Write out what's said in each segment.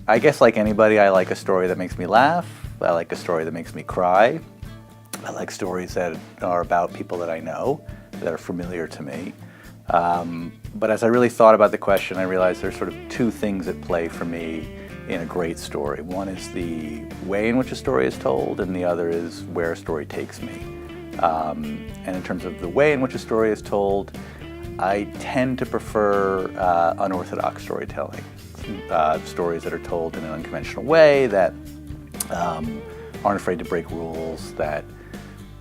I guess like anybody, I like a story that makes me laugh. I like a story that makes me cry. I like stories that are about people that I know, that are familiar to me. But as I really thought about the question, I realized there's sort of two things at play for me in a great story. One is the way in which a story is told, and the other is where a story takes me. And in terms of the way in which a story is told, I tend to prefer unorthodox storytelling. Stories that are told in an unconventional way, that aren't afraid to break rules, that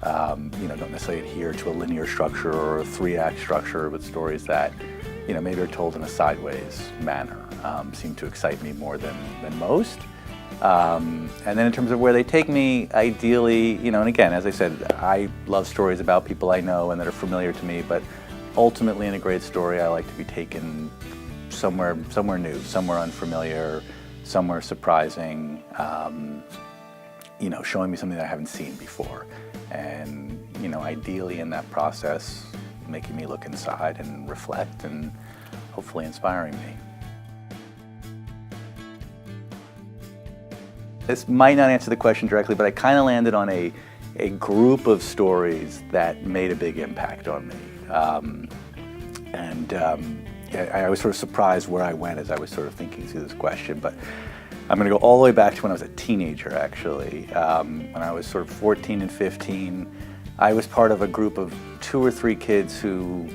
don't necessarily adhere to a linear structure or a three-act structure, but stories that maybe are told in a sideways manner seem to excite me more than most. And then in terms of where they take me, ideally, and again, as I said, I love stories about people I know and that are familiar to me, but ultimately in a great story, I like to be taken somewhere new, somewhere unfamiliar, somewhere surprising, showing me something that I haven't seen before. And, ideally in that process, making me look inside and reflect and hopefully inspiring me. This might not answer the question directly, but I kind of landed on a group of stories that made a big impact on me. I was sort of surprised where I went as I was sort of thinking through this question, but I'm going to go all the way back to when I was a teenager, actually. When I was sort of 14 and 15, I was part of a group of 2 or 3 kids who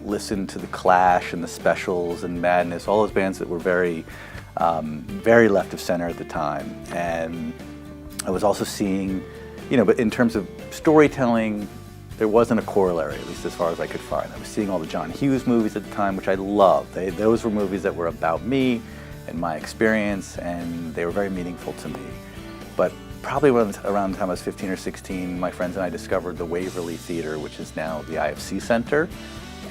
listened to The Clash and The Specials and Madness, all those bands that were very left of center at the time. And I was also seeing, but in terms of storytelling, there wasn't a corollary, at least as far as I could find. I was seeing all the John Hughes movies at the time, which I loved. Those were movies that were about me and my experience, and they were very meaningful to me. But probably around the time I was 15 or 16, my friends and I discovered the Waverly Theater, which is now the IFC Center,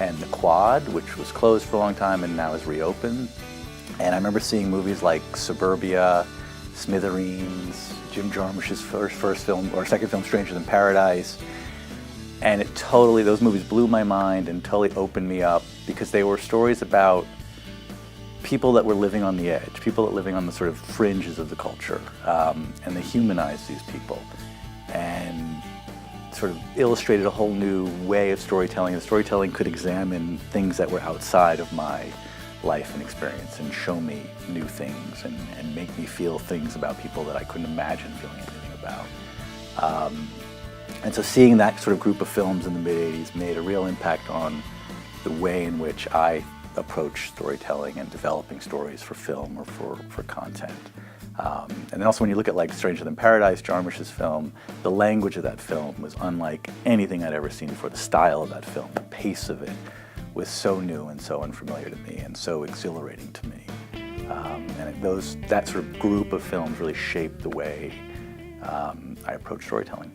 and the Quad, which was closed for a long time and now is reopened. And I remember seeing movies like Suburbia, Smithereens, Jim Jarmusch's first film, or second film, Stranger Than Paradise. And those movies blew my mind and totally opened me up, because they were stories about people that were living on the edge, people that were living on the sort of fringes of the culture, and they humanized these people and sort of illustrated a whole new way of storytelling. The storytelling could examine things that were outside of my life and experience and show me new things and make me feel things about people that I couldn't imagine feeling anything about. And so seeing that sort of group of films in the mid-'80s made a real impact on the way in which I approach storytelling and developing stories for film or for content. And then also when you look at like Stranger Than Paradise, Jarmusch's film, the language of that film was unlike anything I'd ever seen before. The style of that film, the pace of it was so new and so unfamiliar to me and so exhilarating to me. And that sort of group of films really shaped the way I approach storytelling.